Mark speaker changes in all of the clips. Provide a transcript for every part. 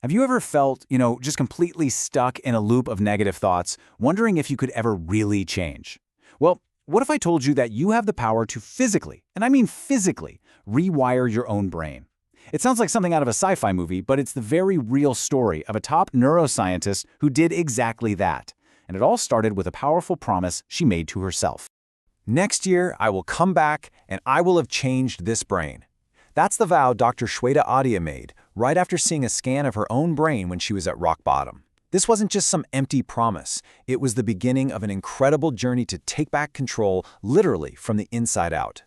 Speaker 1: Have you ever felt, just completely stuck in a loop of negative thoughts, wondering if you could ever really change? Well, what if I told you that you have the power to physically, and I mean physically, rewire your own brain? It sounds like something out of a sci-fi movie, but it's the very real story of a top neuroscientist who did exactly that. And it all started with a powerful promise she made to herself.
Speaker 2: Next year, I will come back and I will have changed this brain. That's the vow Dr. Shweta Adia made right after seeing a scan of her own brain when she was at rock bottom. This wasn't just some empty promise. It was the beginning of an incredible journey to take back control, literally from the inside out.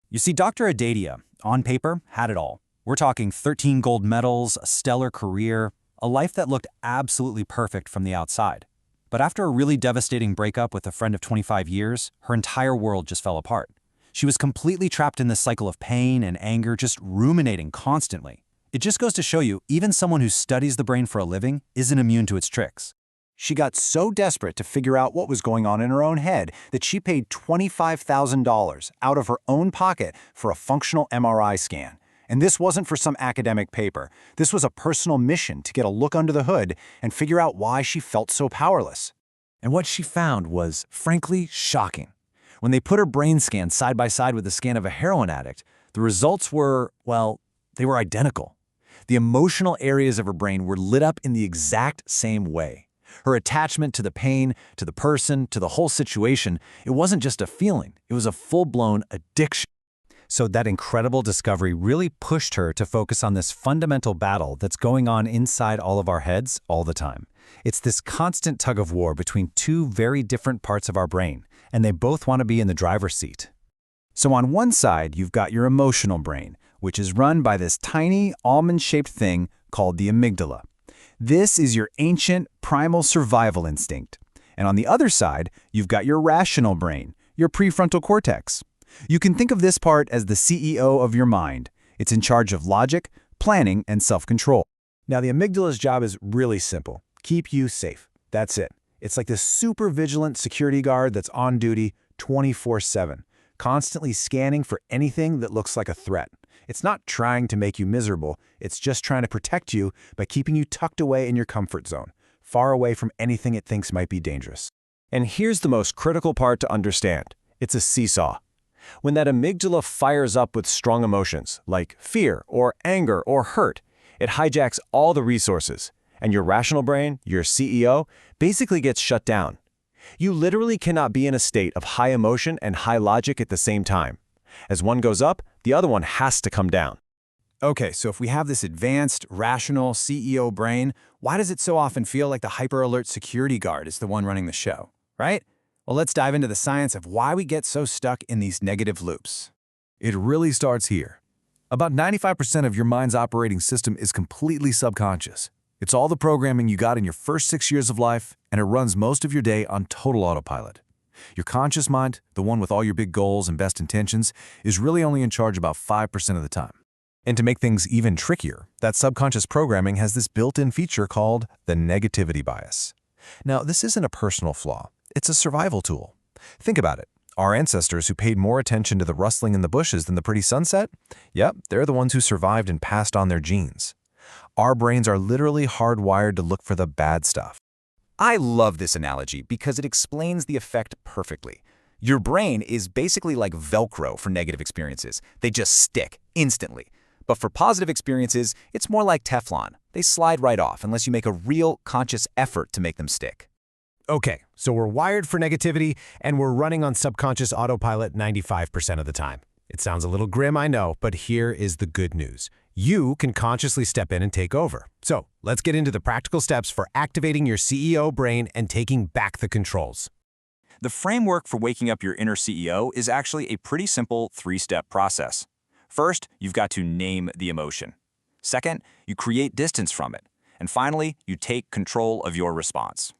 Speaker 3: You see, Dr. Adadia, on paper, had it all. We're talking 13 gold medals, a stellar career, a life that looked absolutely perfect from the outside. But after a really devastating breakup with a friend of 25 years, her entire world just fell apart. She was completely trapped in this cycle of pain and anger, just ruminating constantly. It just goes to show you, even someone who studies the brain for a living isn't immune to its tricks.
Speaker 2: She got so desperate to figure out what was going on in her own head that she paid $25,000 out of her own pocket for a functional MRI scan. And this wasn't for some academic paper. This was a personal mission to get a look under the hood and figure out why she felt so powerless. And what she found was, frankly, shocking. When they put her brain scan side by side with the scan of a heroin addict, the results were, well, they were identical. The emotional areas of her brain were lit up in the exact same way. Her attachment to the pain, to the person, to the whole situation, it wasn't just a feeling, it was a full-blown addiction. So that incredible discovery really pushed her to focus on this fundamental battle that's going on inside all of our heads all the time. It's this constant tug of war between two very different parts of our brain, and they both want to be in the driver's seat. So on one side, you've got your emotional brain, which is run by this tiny, almond-shaped thing called the amygdala. This is your ancient, primal survival instinct. And on the other side, you've got your rational brain, your prefrontal cortex. You can think of this part as the CEO of your mind. It's in charge of logic, planning, and self-control. Now, the amygdala's job is really simple. Keep you safe. That's it. It's like this super vigilant security guard that's on duty 24/7, constantly scanning for anything that looks like a threat. It's not trying to make you miserable. It's just trying to protect you by keeping you tucked away in your comfort zone, far away from anything it thinks might be dangerous. And here's the most critical part to understand. It's a seesaw. When that amygdala fires up with strong emotions, like fear or anger or hurt, it hijacks all the resources, and your rational brain, your CEO, basically gets shut down. You literally cannot be in a state of high emotion and high logic at the same time. As one goes up, the other one has to come down. Okay, so if we have this advanced, rational CEO brain, why does it so often feel like the hyper-alert security guard is the one running the show, right? Well, let's dive into the science of why we get so stuck in these negative loops.
Speaker 4: It really starts here. About 95% of your mind's operating system is completely subconscious. It's all the programming you got in your first 6 years of life, and it runs most of your day on total autopilot. Your conscious mind, the one with all your big goals and best intentions, is really only in charge about 5% of the time. And to make things even trickier, that subconscious programming has this built-in feature called the negativity bias. Now, this isn't a personal flaw. It's a survival tool. Think about it. Our ancestors who paid more attention to the rustling in the bushes than the pretty sunset? Yep, they're the ones who survived and passed on their genes. Our brains are literally hardwired to look for the bad stuff.
Speaker 1: I love this analogy because it explains the effect perfectly. Your brain is basically like Velcro for negative experiences. They just stick instantly. But for positive experiences, it's more like Teflon. They slide right off unless you make a real conscious effort to make them stick.
Speaker 5: Okay, so we're wired for negativity, and we're running on subconscious autopilot 95% of the time. It sounds a little grim, I know, but here is the good news. You can consciously step in and take over. So let's get into the practical steps for activating your CEO brain and taking back the controls.
Speaker 3: The framework for waking up your inner CEO is actually a pretty simple three-step process. First, you've got to name the emotion. Second, you create distance from it. And finally, you take control of your response.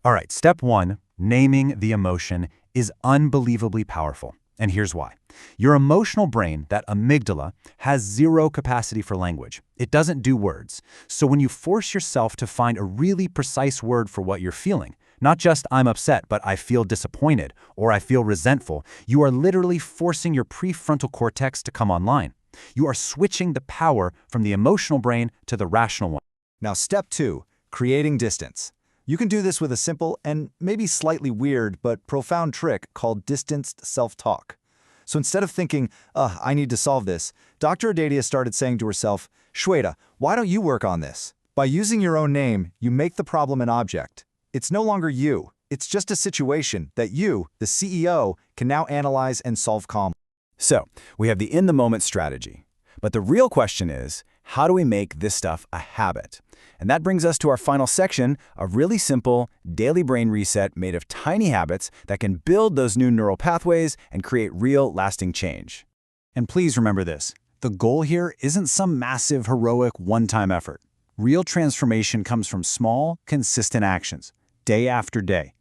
Speaker 2: All right, step one, naming the emotion, is unbelievably powerful. And here's why. Your emotional brain, that amygdala, has zero capacity for language. It doesn't do words. So when you force yourself to find a really precise word for what you're feeling, not just I'm upset, but I feel disappointed or I feel resentful, you are literally forcing your prefrontal cortex to come online. You are switching the power from the emotional brain to the rational one. Now, step 2, creating distance. You can do this with a simple and maybe slightly weird but profound trick called distanced self-talk. So instead of thinking, I need to solve this, Dr. Adadia started saying to herself, Shweta, why don't you work on this? By using your own name, you make the problem an object. It's no longer you. It's just a situation that you, the CEO, can now analyze and solve calmly.
Speaker 1: So, we have the in-the-moment strategy. But the real question is, how do we make this stuff a habit? And that brings us to our final section, a really simple daily brain reset made of tiny habits that can build those new neural pathways and create real, lasting change. And please remember this, the goal here isn't some massive, heroic, one-time effort. Real transformation comes from small, consistent actions, day after day.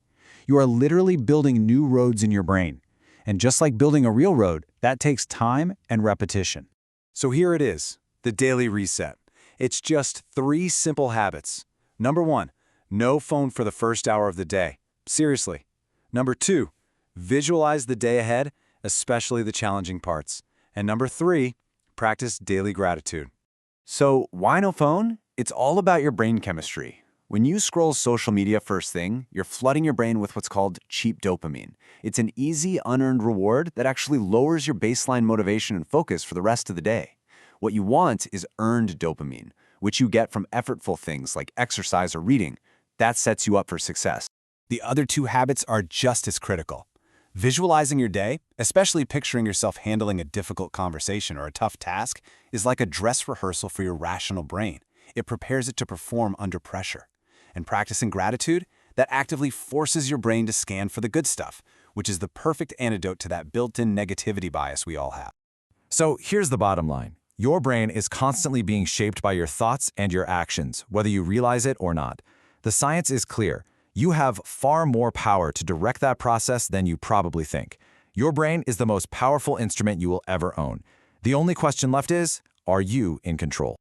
Speaker 1: You are literally building new roads in your brain. And just like building a real road, that takes time and repetition. So here it is, the daily reset. It's just 3 simple habits. Number 1, no phone for the first hour of the day. Seriously. Number 2, visualize the day ahead, especially the challenging parts. And number 3, practice daily gratitude. So why no phone? It's all about your brain chemistry. When you scroll social media first thing, you're flooding your brain with what's called cheap dopamine. It's an easy, unearned reward that actually lowers your baseline motivation and focus for the rest of the day. What you want is earned dopamine, which you get from effortful things like exercise or reading. That sets you up for success. The other 2 habits are just as critical. Visualizing your day, especially picturing yourself handling a difficult conversation or a tough task, is like a dress rehearsal for your rational brain. It prepares it to perform under pressure. And practicing gratitude, that actively forces your brain to scan for the good stuff, which is the perfect antidote to that built-in negativity bias we all have.
Speaker 4: So here's the bottom line. Your brain is constantly being shaped by your thoughts and your actions, whether you realize it or not. The science is clear. You have far more power to direct that process than you probably think. Your brain is the most powerful instrument you will ever own. The only question left is, are you in control?